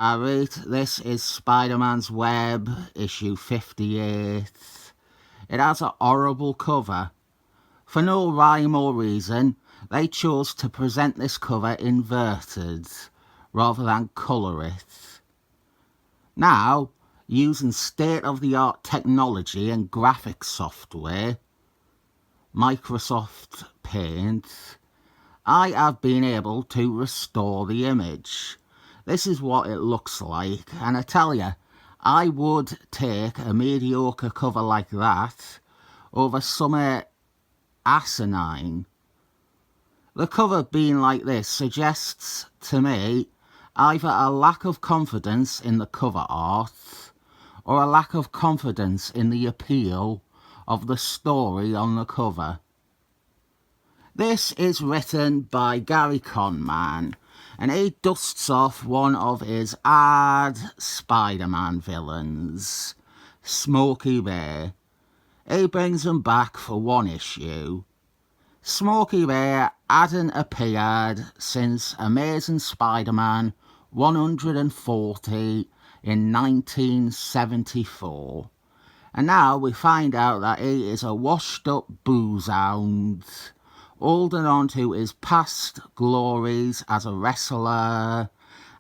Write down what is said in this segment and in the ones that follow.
Alright, this is Spider-Man's Web, issue 58. It has a horrible cover. For no rhyme or reason, they chose to present this cover inverted, rather than colour it. Now, using state-of-the-art technology and graphics software, Microsoft Paint, I have been able to restore the image. This is what it looks like, and I tell you, I would take a mediocre cover like that over some asinine. The cover being like this suggests to me either a lack of confidence in the cover art or a lack of confidence in the appeal of the story on the cover. This is written by Gerry Conway, and he dusts off one of his hard Spider-Man villains, Smokey Bear. He brings him back for one issue. Smokey Bear hadn't appeared since Amazing Spider-Man 140 in 1974. And now we find out that he is a washed-up booze hound, holding on to his past glories as a wrestler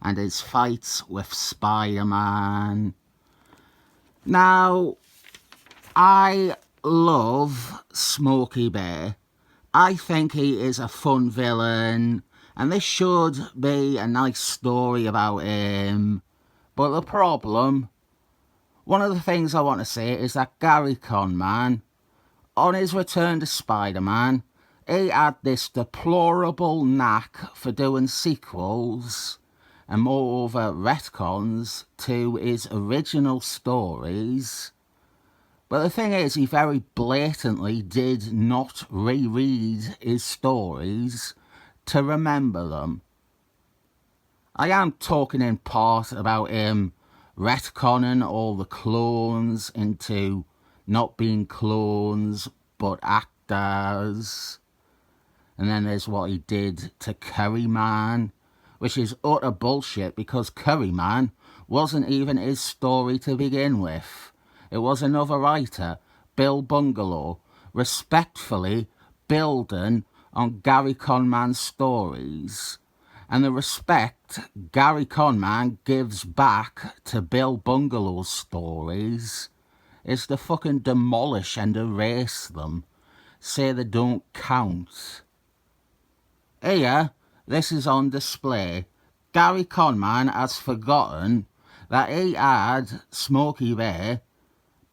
and his fights with Spider-Man. Now, I love Smokey Bear. I think he is a fun villain, and this should be a nice story about him. But the problem, one of the things I want to say is that Gerry Conway, on his return to Spider-Man, he had this deplorable knack for doing sequels and moreover retcons to his original stories. But the thing is, he very blatantly did not reread his stories to remember them. I am talking in part about him retconning all the clones into not being clones but actors. And then there's what he did to Curryman, which is utter bullshit because Curryman wasn't even his story to begin with. It was another writer, Bill Bungalow, respectfully building on Gerry Conway's stories. And the respect Gerry Conway gives back to Bill Bungalow's stories is to fucking demolish and erase them, say they don't count. Here, this is on display. Gerry Conway has forgotten that he had Smokey Bear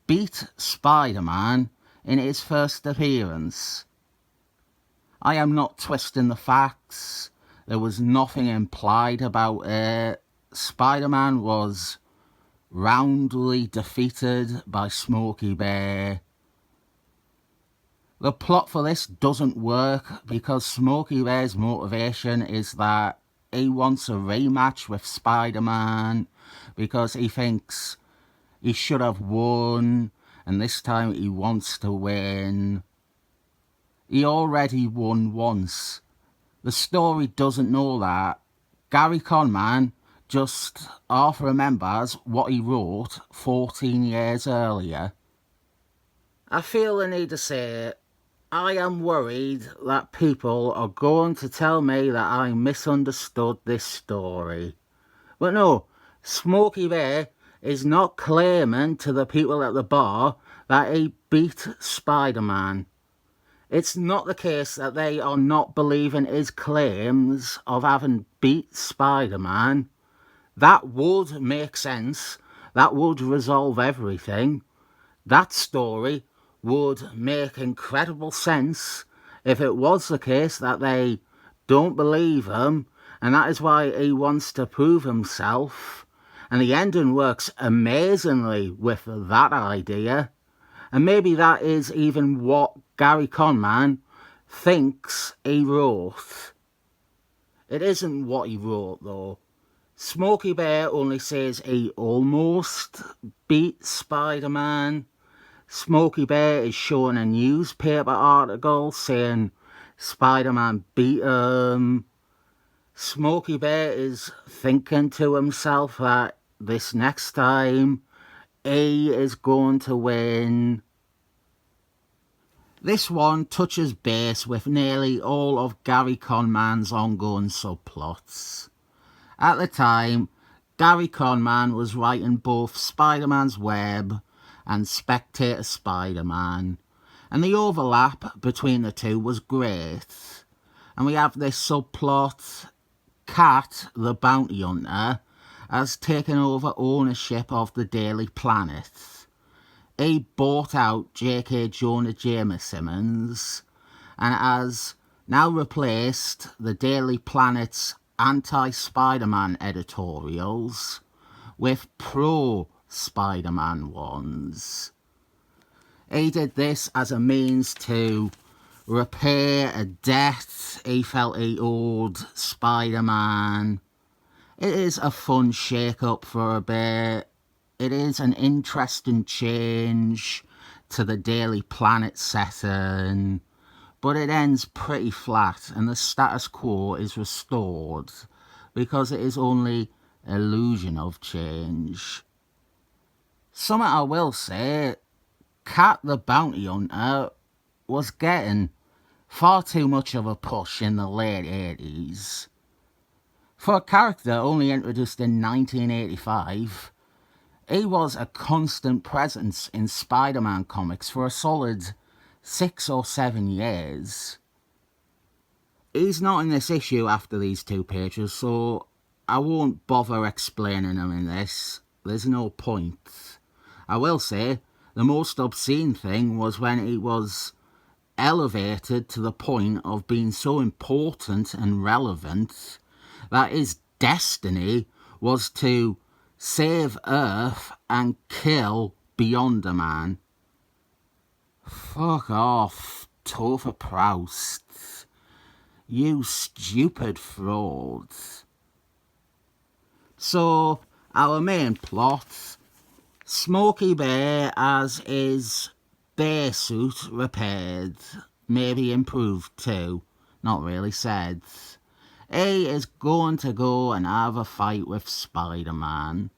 beat Spider-Man in his first appearance. I am not twisting the facts. There was nothing implied about it. Spider-Man was roundly defeated by Smokey Bear. The plot for this doesn't work because Smokey Bear's motivation is that he wants a rematch with Spider-Man because he thinks he should have won and this time he wants to win. He already won once. The story doesn't know that. Gerry Conway just half remembers what he wrote 14 years earlier. I feel the need to say I am worried that people are going to tell me that I misunderstood this story. But no, Smokey Bear is not claiming to the people at the bar that he beat Spider-Man. It's not the case that they are not believing his claims of having beat Spider-Man. That would make sense. That would resolve everything. That story would make incredible sense if it was the case that they don't believe him, and that is why he wants to prove himself. And the ending works amazingly with that idea. And maybe that is even what Gerry Conway thinks he wrote. It isn't what he wrote, though. Smokey Bear only says he almost beat Spider-Man. Smokey Bear is showing a newspaper article saying Spider-Man beat him. Smokey Bear is thinking to himself that this next time he is going to win. This one touches base with nearly all of Gary Conman's ongoing subplots. At the time, Gary Conman was writing both Spider-Man's Web and Spectator Spider-Man, and the overlap between the two was great. And we have this subplot: Cat, the bounty hunter, has taken over ownership of the Daily Planet. He bought out J.K. Jonah Jameson's and has now replaced the Daily Planet's anti-Spider-Man editorials with pro-Spider-Man ones. He did this as a means to repair a debt he felt he owed Spider-Man. It is a fun shake-up for a bit. It is an interesting change to the Daily Planet setting, but it ends pretty flat and the status quo is restored because it is only illusion of change. Something I will say, Cat the Bounty Hunter was getting far too much of a push in the late 80s. For a character only introduced in 1985, he was a constant presence in Spider-Man comics for a solid 6 or 7 years. He's not in this issue after these 2 pages, so I won't bother explaining him in this. There's no point. I will say, the most obscene thing was when he was elevated to the point of being so important and relevant that his destiny was to save Earth and kill Beyonder Man. Fuck off, Topher Proust. You stupid fraud. So, our main plot: Smokey Bear has his bear suit repaired, maybe improved too, not really said. He is going to go and have a fight with Spider-Man.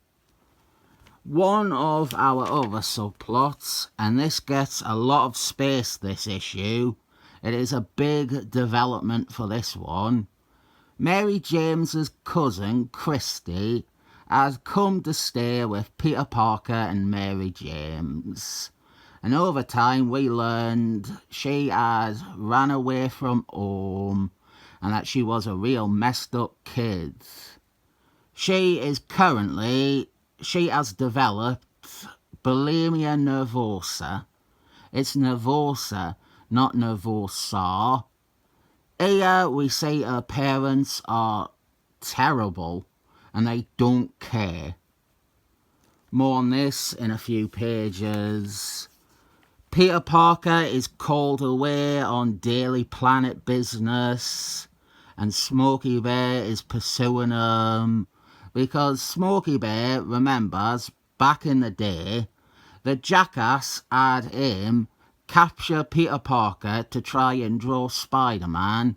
One of our other subplots, and this gets a lot of space this issue, it is a big development for this one. Mary James's cousin, Christy, has come to stay with Peter Parker and Mary James. And over time we learned she has ran away from home and that she was a real messed up kid. She has developed bulimia nervosa. It's nervosa, not nervosa. Here we see her parents are terrible and they don't care. More on this in a few pages. Peter Parker is called away on Daily Planet business and Smokey Bear is pursuing him because Smokey Bear remembers back in the day the jackass had him capture Peter Parker to try and draw Spider-Man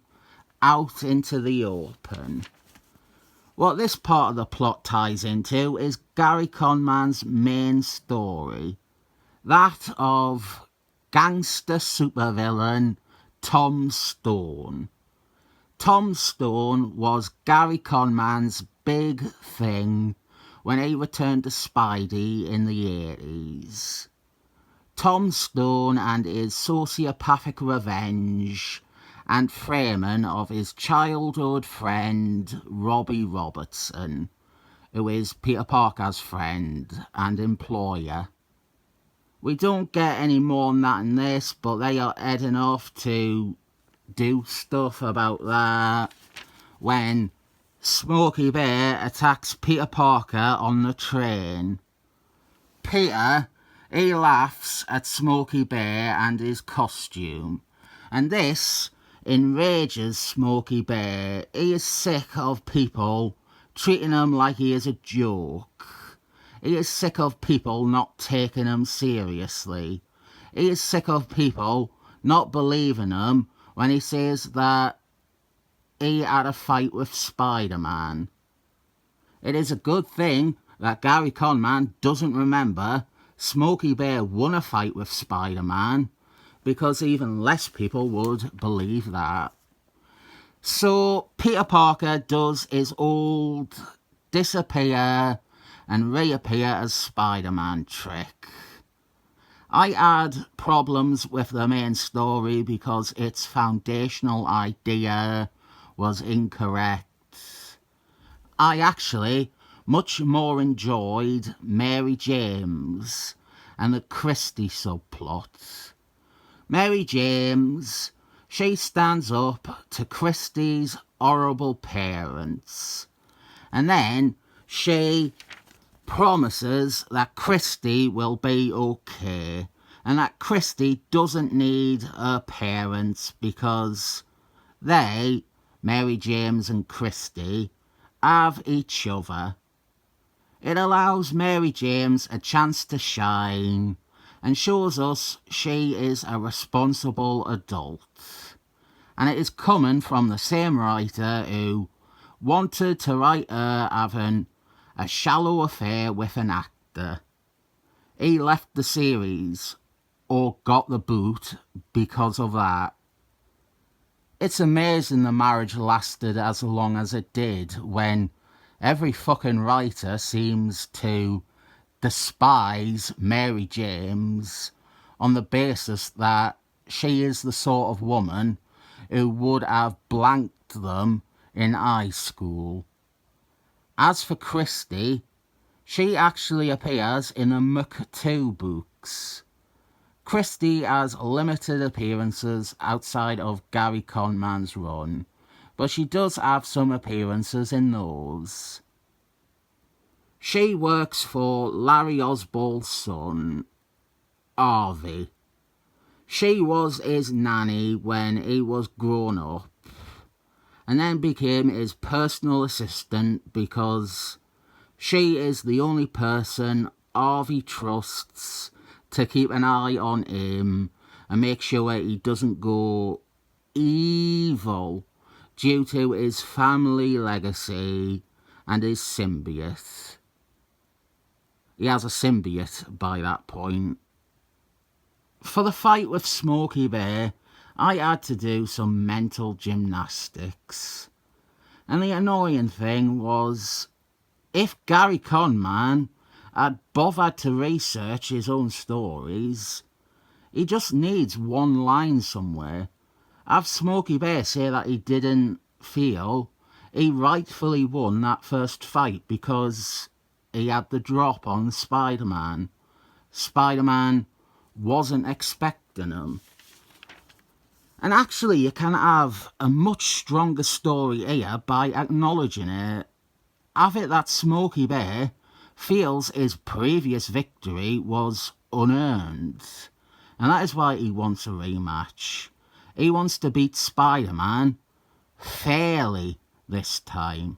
out into the open. What this part of the plot ties into is Gary Conman's main story, that of gangster supervillain Tom Stone. Tom Stone was Gary Conman's big thing when he returned to Spidey in the 80s. Tom Stone and his sociopathic revenge and framing of his childhood friend Robbie Robertson, who is Peter Parker's friend and employer. We don't get any more than that in this, but they are heading off to do stuff about that when Smokey Bear attacks Peter Parker on the train. Peter, he laughs at Smokey Bear and his costume, and this enrages Smokey Bear. He is sick of people treating him like he is a joke. He is sick of people not taking him seriously. He is sick of people not believing him when he says that he had a fight with Spider-Man. It is a good thing that Gary Conman doesn't remember Smokey Bear won a fight with Spider-Man, because even less people would believe that. So Peter Parker does his old disappear and reappear as Spider-Man trick. I had problems with the main story because its foundational idea was incorrect. I actually much more enjoyed Mary James and the Christie subplot. Mary James, she stands up to Christie's horrible parents, and then she promises that Christie will be okay, and that Christie doesn't need her parents because they, Mary James and Christie, have each other. It allows Mary James a chance to shine and shows us she is a responsible adult. And it is coming from the same writer who wanted to write her having a shallow affair with an actor. He left the series, or got the boot, because of that. It's amazing the marriage lasted as long as it did when every fucking writer seems to despise Mary James on the basis that she is the sort of woman who would have blanked them in high school. As for Christie, she actually appears in the McTwo books. Christie has limited appearances outside of Gary Conman's run, but she does have some appearances in those. She works for Larry Oswald's son, Harvey. She was his nanny when he was grown up, and then became his personal assistant because she is the only person Harvey trusts to keep an eye on him and make sure he doesn't go evil due to his family legacy and his symbiote. He has a symbiote by that point. For the fight with Smokey Bear, I had to do some mental gymnastics. And the annoying thing was, if Gary Conman had bothered to research his own stories, he just needs one line somewhere. Have Smokey Bear say that he didn't feel he rightfully won that first fight because he had the drop on Spider-Man. Spider-Man wasn't expecting him. And actually, you can have a much stronger story here by acknowledging it. Have it that Smokey Bear feels his previous victory was unearned, and that is why he wants a rematch. He wants to beat Spider-Man fairly this time.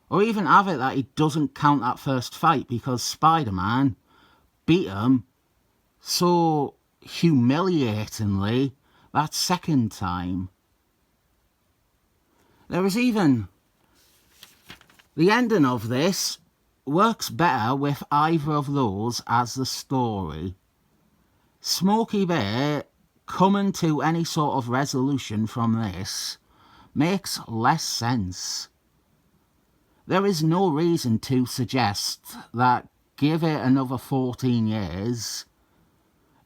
Or even have it that he doesn't count that first fight because Spider-Man beat him so humiliatingly that second time. There is even... The ending of this works better with either of those as the story. Smokey Bear coming to any sort of resolution from this makes less sense. There is no reason to suggest that, give it another 14 years,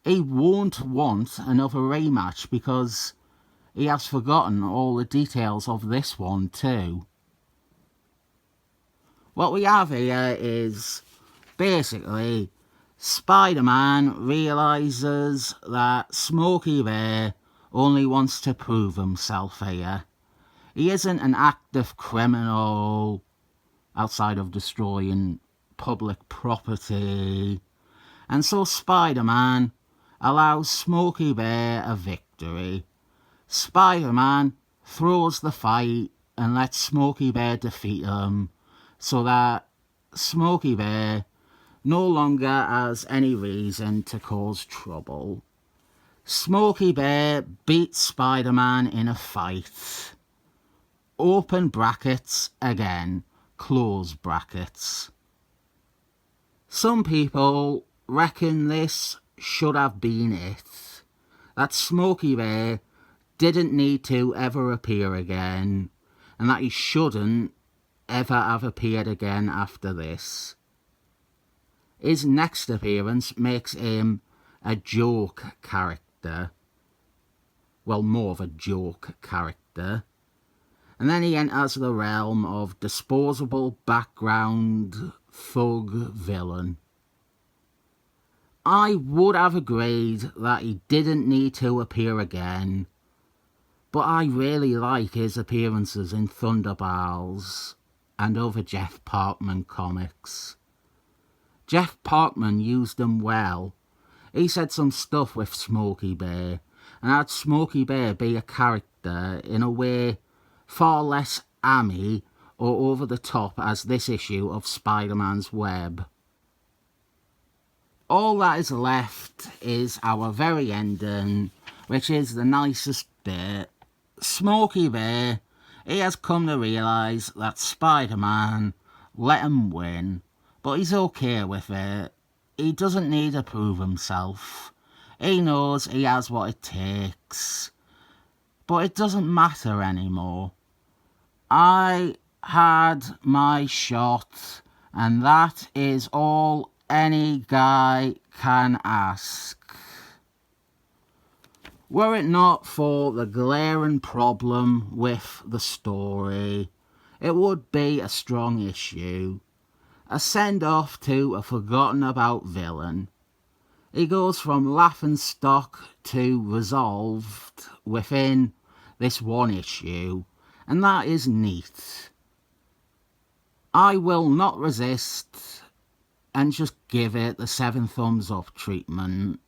he won't want another rematch because he has forgotten all the details of this one too. What we have here is basically Spider-Man realises that Smokey Bear only wants to prove himself here. He isn't an active criminal outside of destroying public property. And so Spider-Man allows Smokey Bear a victory. Spider-Man throws the fight and lets Smokey Bear defeat him so that Smokey Bear no longer has any reason to cause trouble. Smokey Bear beats Spider-Man in a fight. Open brackets again, close brackets. Some people reckon this should have been it. That Smokey Bear didn't need to ever appear again, and that he shouldn't ever have appeared again after this. His next appearance makes him a joke character. Well, more of a joke character. And then he enters the realm of disposable background thug villain. I would have agreed that he didn't need to appear again, but I really like his appearances in Thunderbals and other Jeff Parkman comics. Jeff Parkman used them well. He said some stuff with Smokey Bear, and had Smokey Bear be a character in a way far less hammy or over the top as this issue of Spider-Man's Web. All that is left is our very ending, which is the nicest bit. Smokey Bear, he has come to realise that Spider-Man let him win, but he's okay with it. He doesn't need to prove himself. He knows he has what it takes. But it doesn't matter anymore. I had my shot, and that is all any guy can ask. Were it not for the glaring problem with the story, it would be a strong issue. A send-off to a forgotten-about villain. He goes from laughingstock to resolved within this one issue, and that is neat. I will not resist and just give it the 7 thumbs up treatment.